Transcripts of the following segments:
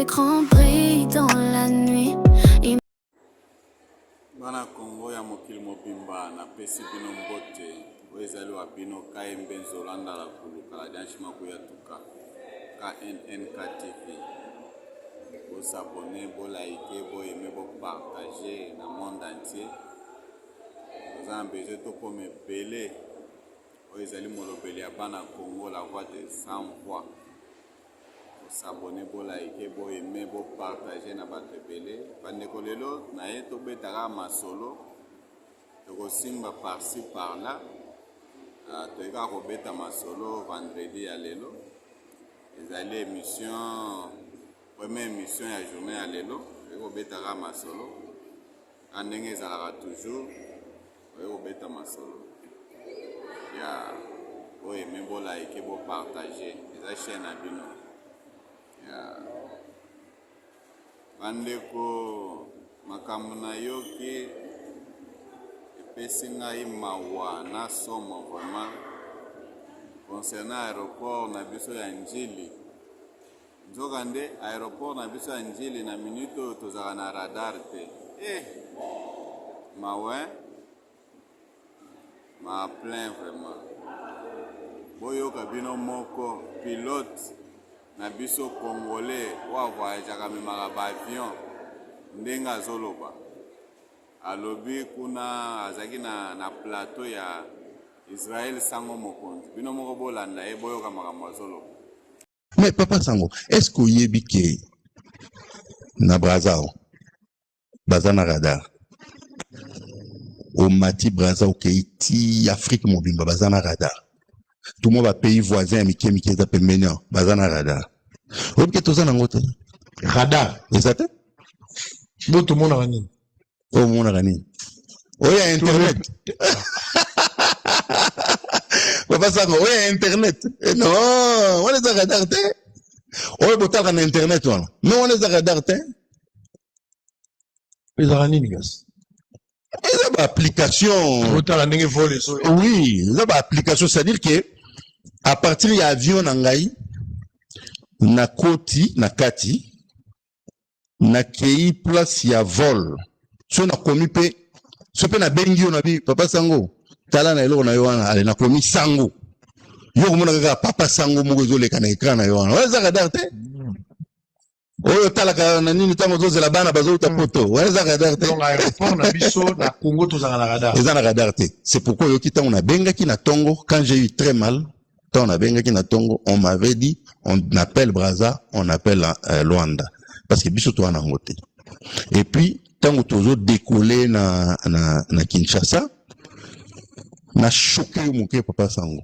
écrans brillent dans la nuit. Bana Congo ya mokili mobimba na pesi bino mbote oezali wa bino Kaembe Nzolanda la kuluka la danshima kuya tuka KNNK TV. Bo s'abonner, bo liker, bo aimer, bo partager dans le monde entier. Nous avons besoin de comme belé oezali molobeli ya bana Congo, la voix de sans voix. Bo s'abonner, bo liker, bo aimer, bo partager na bato belé. Bandeko lelo na ye to betaka masolo to simba par-ci par-là. Toyeka ko beta masolo vendredi ya lelo. Ezali émission, première émission ya journée ya lelo. Toyeka ko betaka masolo. Andenge ezalaka toujours. Toyeka ko beta masolo. Ya bo aimer, bo liker, bo partager. Eza chaîne na bino. Ya bandeko makambo na yoki epesi ngai mawa na somo vraiment concernant aéroport na biso ya Njili. Nzoka nde aéroport na biso ya Njili na minute oyo tozala na radar te. Mawe ma plein vraiment. Boyoka bino moko pilote na biso congolais wa voyageaka memaka ba avion ndenge azoloba alobi kuna azaki na plateau ya Israël sango mokonzi bino moko bolanda ye boyoka makambo azoloba. Mais papa Sango, est-ce que oyebi ke na Brazao baza na radar o mati Brazao ke iti Afrique mobimba baza na radar tout le monde va pays voisin mike za pembeni baza na radar oyebi ke toza nango te radar eza te bo tomonaka nini omonaka nini oya internet papa Sango oya internet non wana eza radar te oyo botalaka na internet wana mais wana eza radar te ezaka nini kasi eza baapplication otala ndenge vole so oui eza baapplication c'est-à-dire que à partir ya avion na ngai na koti na kati na kei place ya vol so na komi pe so pe na bengi yo na bi papa Sango tala na eloko na yo wana ale na komi Sango yo komona kaka papa Sango moko ezoleka na ekran na yo wana eza radar te oyo talaka na nini tango tozela bana bazouta poto wana eza radar te donc aéroport na biso na Congo tozala na radar eza na radar te c'est pourquoi yoki tango na bengaki na tongo quand j'ai eu très mal tango na bengaki na tongo on m'avait dit on appelle Brazza on appelle Luanda parce que biso to wana ngote et puis tango tozo décoller na Kinshasa na choqué moké papa Sango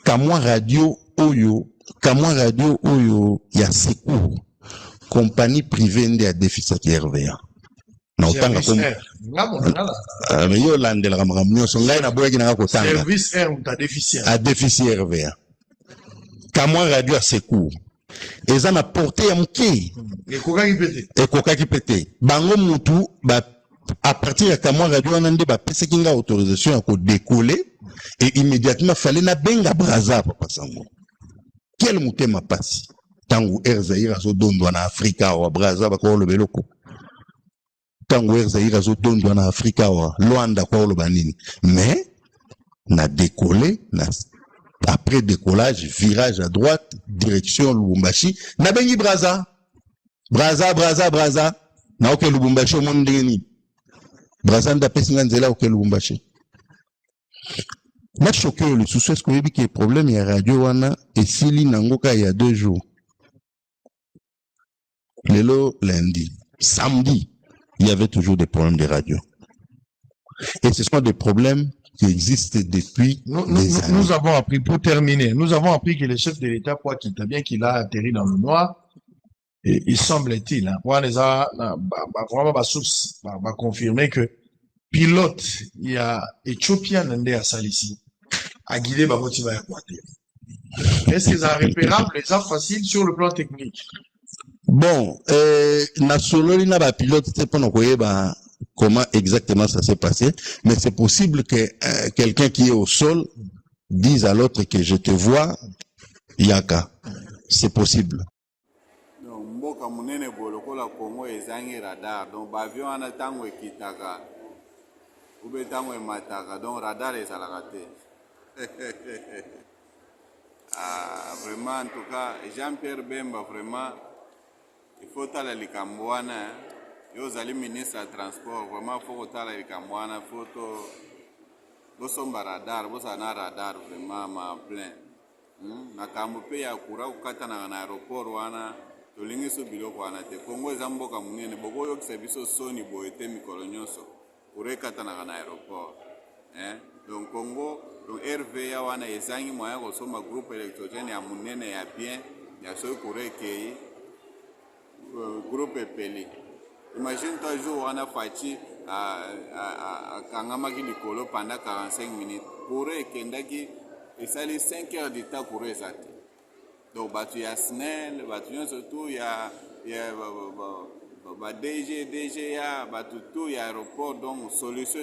kamwa radio oyo ya secours compagnie privée nde ya déficit ya RVA na otanga comme mais yo landela makambo nyonso ngai na boyaki nanga kotanga service air ta déficient a déficit RVA kamwa radio ya secours eza na portée ya moke ekokaki pete bango mutu à partir ya kamwa radio wana nde bapesaki nga autorisation ya kodécoller et immédiatement fallait na benga Brazza papa Sango quel motema pasi tango Air Zaïre azodondwa na Afrika wa Brazza bakoloba eloko tango Air Zaïre azodondwa na Afrika wa Luanda koloba nini mais na décoller na après décollage virage à droite direction Lubumbashi na bengi Brazza na oke Lubumbashi o mondeni Brazza nda pesinga nzela oke Lubumbashi na choqué le sous est-ce que yebi que problème ya radio wana esili nangoka il y a 2 jours lelo lundi samedi il y avait toujours des problèmes de radio et ce sont des problèmes qui existent depuis des années. Nous avons appris, pour terminer, nous avons appris que le chef de l'État, quoi qu'il t'a bien qu'il a atterri dans le noir, et il semble-t-il, hein, vraiment, ma source va confirmer que pilote, il y a Éthiopien Nende à Salissi, à guider Baboti va Yakwate. Est-ce que ça repérable, les ça facile sur le plan technique? Bon, na sololi na ba pilote, c'est pas non comment exactement ça s'est passé, mais c'est possible que quelqu'un qui est au sol dise à l'autre que je te vois, Yaka. C'est possible. mboka munene bolokola Congo ezangi radar donc bavion wana ntango ekitaka ube ntango emataka donc radar ezalaka te. Vraiment en tout cas Jean-Pierre Bemba vraiment il faut tala likambo wana yo ozali ministre ya transport vraiment faut kotala likambo wana faut to bosomba radar bozala na radar vraiment ma plein makambo mpe ya kura kokatanaka na aéroport wana tolingi so biloko wana te. Congo eza mboka monene bokoyokisa biso soni boye te mikolo nyonso kura ekatanaka na aéroport donc Congo donc RVA wana ezangi moyen kosomba groupe électrogène ya monene ya bien ya soki kura ekei groupe epeli. Imagine toi jour wana Faci akangamaki likolo pendant 45 minutes kura ekendaki esali 5 heures du temps kura eza te. Donc bato ya SNEL bato nyonso tu ya ba DGA bato tu ya aéroport donc solution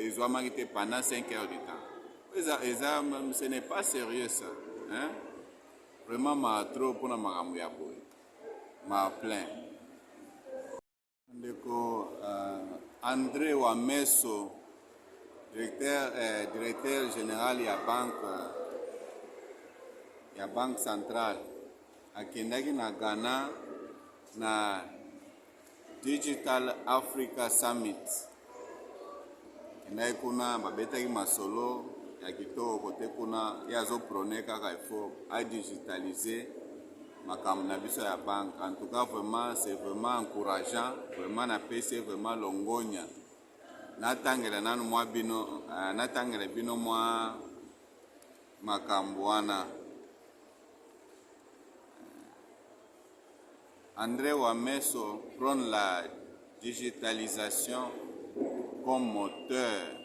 ezwamaki te pendant 5 heures du temps. Ce n'est pas sérieux ça hein? Vraiment ma trop mpona makambo ya boye ma plein. Ndeko André Wameso directeur général ya banque centrale akendaki na Ghana na Digital Africa Summit. Akendaki kuna babetaki masolo ya kitoko kote kuna ye azoprone kaka ifo adigitalize makambo na biso ya banque. En tout cas vraiment c'est vraiment encourageant, vraiment napesi vraiment longonya natangela nanu mwa bino natangela bino mwa makambo wana. André Wameso prône la digitalisation comme moteur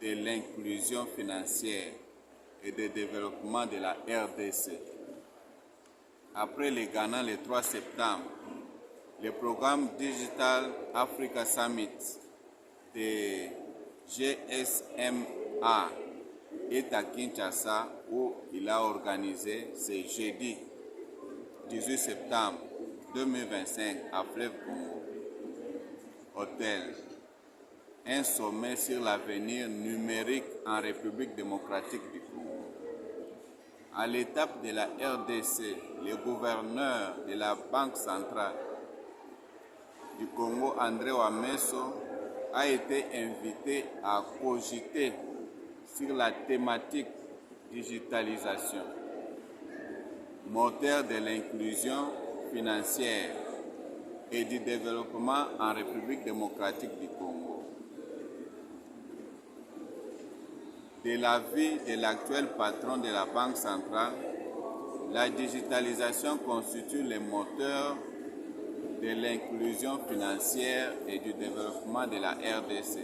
de l'inclusion financière et de développement de la RDC. Après le Ghana le 3 septembre, le programme Digital Africa Summit de GSMA est à Kinshasa où il a organisé ce jeudi 18 septembre 2025 à Fleuve Congo Hôtel un sommet sur l'avenir numérique en République démocratique du Congo. À l'étape de la RDC, le gouverneur de la Banque centrale du Congo, André Wameso, a été invité à cogiter sur la thématique digitalisation, moteur de l'inclusion financière et du développement en République démocratique du Congo. De l'avis de l'actuel patron de la Banque centrale, la digitalisation constitue le moteur de l'inclusion financière et du développement de la RDC.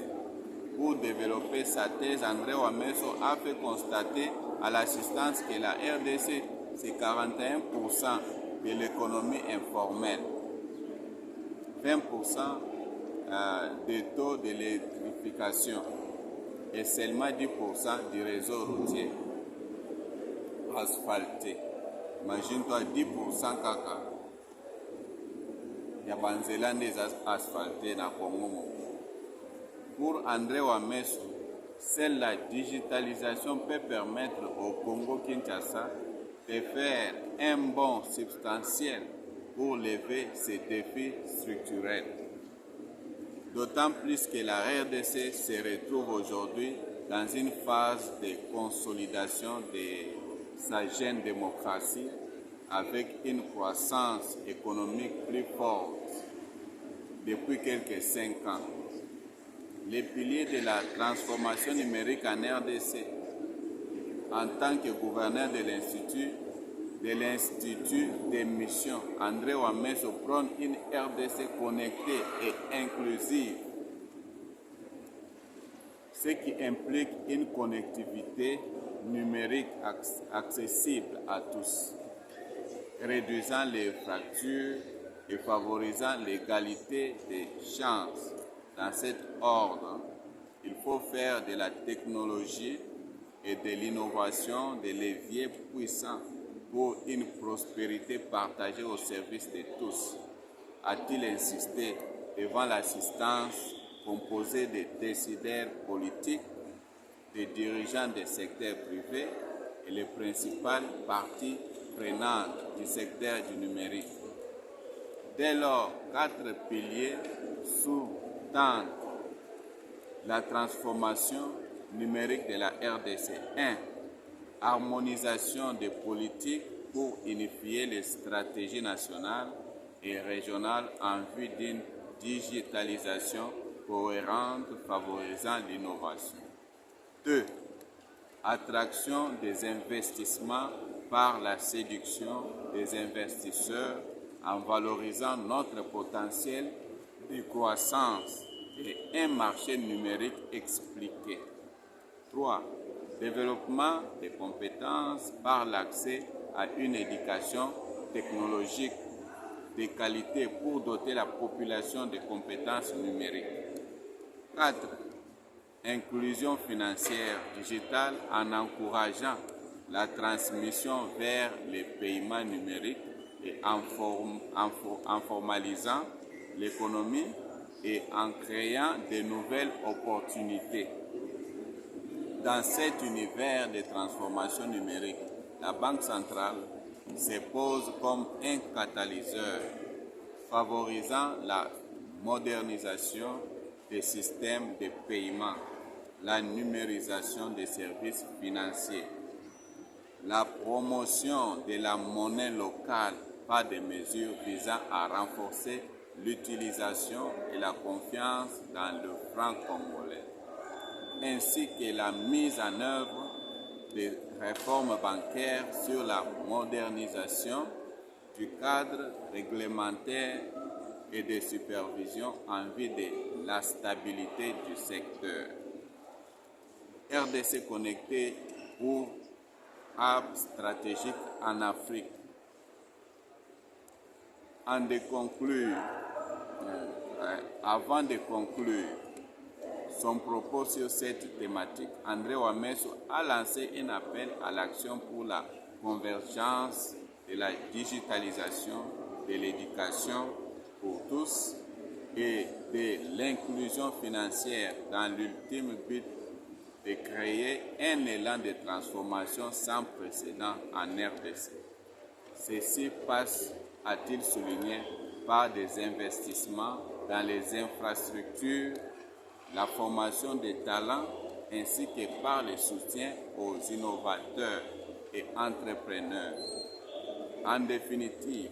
Pour développer sa thèse, André Wameso a fait constater à l'assistance que la RDC, c'est 41% de l'économie informelle, 20% des taux de l'électrification et seulement 10% du réseau routier asphalté. Imagine-toi 10% kaka ya banzela nde asphalté na Congo. Pour André Wameso, seule la digitalisation peut permettre au Congo-Kinshasa de faire un bond substantiel pour lever ces défis structurels. D'autant plus que la RDC se retrouve aujourd'hui dans une phase de consolidation de sa jeune démocratie avec une croissance économique plus forte depuis quelques 5 ans. Les piliers de la transformation numérique en RDC, en tant que gouverneur de l'Institut des missions, André Wameso prône une RDC connectée et inclusive, ce qui implique une connectivité numérique accessible à tous, réduisant les fractures et favorisant l'égalité des chances. Dans cet ordre, il faut faire de la technologie et de l'innovation des leviers puissants pour une prospérité partagée au service de tous, a-t-il insisté devant l'assistance composée de décideurs politiques, des dirigeants des secteurs privés et les principales parties prenantes du secteur du numérique. Dès lors, 4 piliers sous-tendent la transformation numérique de la RDC. 1. Harmonisation des politiques pour unifier les stratégies nationales et régionales en vue d'une digitalisation cohérente favorisant l'innovation. 2. Attraction des investissements par la séduction des investisseurs en valorisant notre potentiel de croissance et un marché numérique expliqué. 3. Développement des compétences par l'accès à une éducation technologique de qualité pour doter la population de compétences numériques. 4. Inclusion financière digitale en encourageant la transmission vers les paiements numériques et en formalisant l'économie et en créant de nouvelles opportunités. Dans cet univers de transformation numérique, la Banque centrale se pose comme un catalyseur favorisant la modernisation des systèmes de paiement, la numérisation des services financiers, la promotion de la monnaie locale par des mesures visant à renforcer l'utilisation et la confiance dans le franc congolais, ainsi que la mise en œuvre des réformes bancaires sur la modernisation du cadre réglementaire et de supervision en vue de la stabilité du secteur. RDC connecté pour hub stratégique en Afrique. Avant de conclure son propos sur cette thématique, André Ouamesso a lancé un appel à l'action pour la convergence de la digitalisation de l'éducation pour tous et de l'inclusion financière dans l'ultime but de créer un élan de transformation sans précédent en RDC. Ceci passe, a-t-il souligné, par des investissements dans les infrastructures, la formation des talents ainsi que par le soutien aux innovateurs et entrepreneurs. En définitive,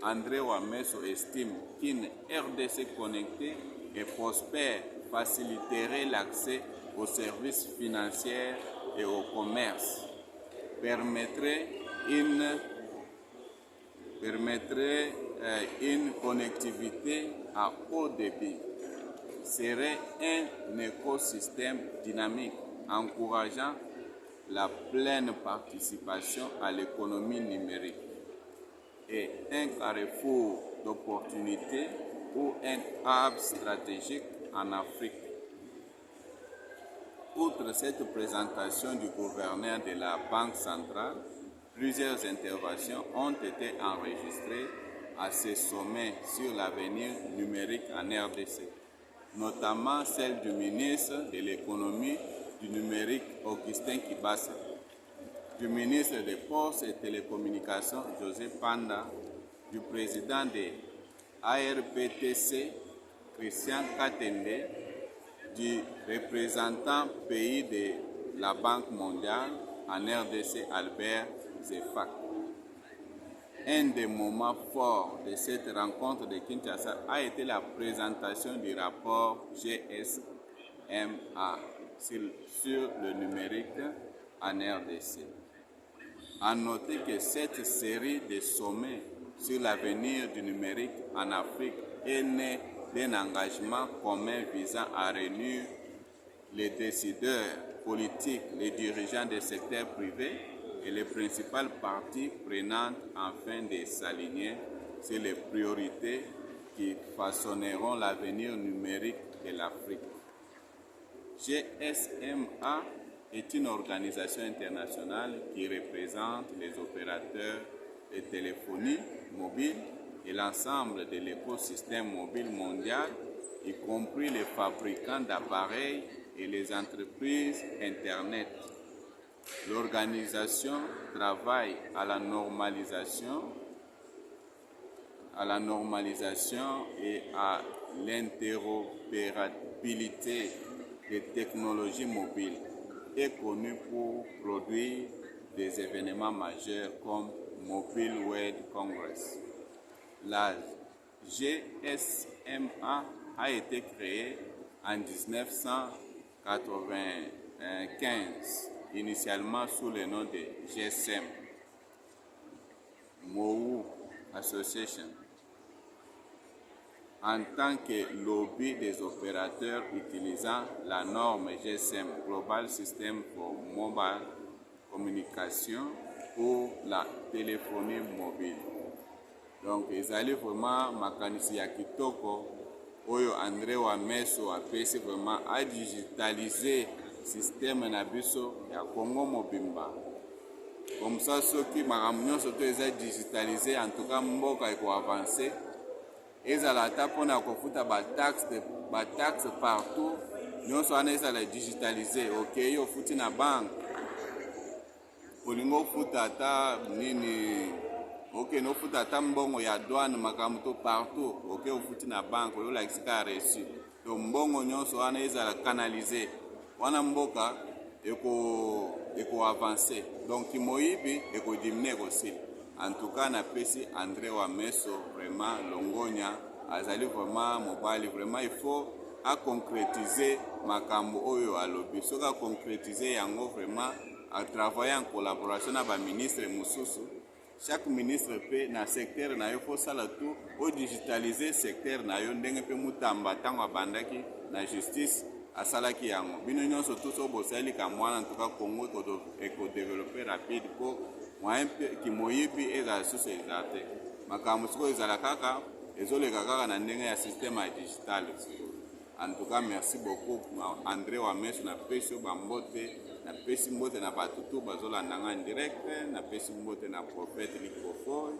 André Ouamesso estime qu'une RDC connectée et prospère faciliterait l'accès aux services financiers et au commerce, permettrait une connectivité à haut débit, serait un écosystème dynamique encourageant la pleine participation à l'économie numérique et un carrefour d'opportunités ou un hub stratégique en Afrique. Outre cette présentation du gouverneur de la Banque centrale, plusieurs interventions ont été enregistrées à ce sommet sur l'avenir numérique en RDC, notamment celle du ministre de l'économie du numérique Augustin Kibasa, du ministre des Postes et Télécommunications José Panda, du président de ARPTC Christian Katende, du représentant pays de la Banque mondiale en RDC Albert Zefak. Un des moments forts de cette rencontre de Kinshasa a été la présentation du rapport GSMA sur le numérique en RDC. À noter que cette série de sommets sur l'avenir du numérique en Afrique est née d'un engagement commun visant à réunir les décideurs politiques, les dirigeants des secteurs privés et les principales parties prenantes afin de s'aligner sur les priorités qui façonneront l'avenir numérique de l'Afrique. GSMA est une organisation internationale qui représente les opérateurs de téléphonie mobile et l'ensemble de l'écosystème mobile mondial, y compris les fabricants d'appareils et les entreprises Internet. L'organisation travaille à la normalisation et à l'interopérabilité des technologies mobiles, est connue pour produire des événements majeurs comme Mobile World Congress. La GSMA a été créée en 1995, initialement sous le nom de GSM, Mou Association, en tant que lobby des opérateurs utilisant la norme GSM, Global System for Mobile Communication, pour la téléphonie mobile. Donc, ezali vraiment makanisi ya kitoko oyo André Wameso apesi vraiment a digitaliser système na biso ya Congo mobimba. Comme ça, soki makambo nyonso to eza digitalisé, en tout cas mboka eko avancer. Ezala ata mpona kofuta bataxe partout, nyonso wana ezala digitalisé. Ok, ofuti na banque, olingo futa ata nini, ok, no futa ata mbongo ya douane makambo to partout, ok, ofuti na banque, oyolakisika reçu. To mbongo nyonso wana ezala canalisé, wana mboka eko avancer. Donc moyibi eko diminuer aussi. En tout cas, na pesi André Wameso vraiment longonya azali vraiment mobile, vraiment il faut à concrétiser makambo oyo alobi. Soka concrétiser yango vraiment à travailler en collaboration avec le ministre Moussousou. Chaque ministre peut na secteur na yo faut sala tout au digitaliser secteur na yo ndenge pe mutamba tango abandaki na justice asalaki yango. Bino nyonso tous au bosali ka mwana en tout cas Congo to eko développer rapide pour moyen ki moyibi eza sous ezate. Makambo siko ezala kaka ezoleka kaka na ndenge ya système digital. En tout cas, merci beaucoup André Wameso na pesi bambote, na pesi mbote na batutu bazolanda nga en direct, na pesi mbote na prophète Likofo,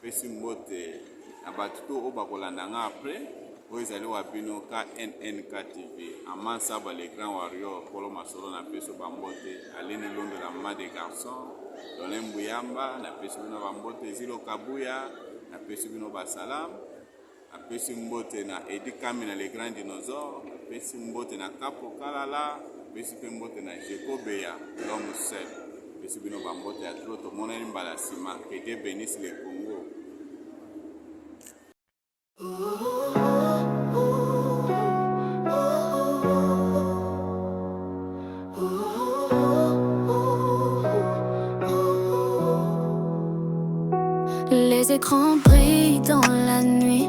pesi mbote na batutu o bakolanda nga après, o ezali wa bino KNNK TV. Amansa ba les grands warriors Polo Masolo na pesi bambote, Aline Londo la maman des garçons, Dolem Buyamba na pesi bino bambote, Zilo Kabuya na pesi bino basalam. Apesi mbote na Edi Kami na les grands dinosaures, apesi mbote na Kapo Kalala, apesi mbote na Jekobeya, l'homme seul, apesi bino bambote ya trop, to mona mbala sima, que Dieu bénisse le Congo. Les écrans brillent dans la nuit.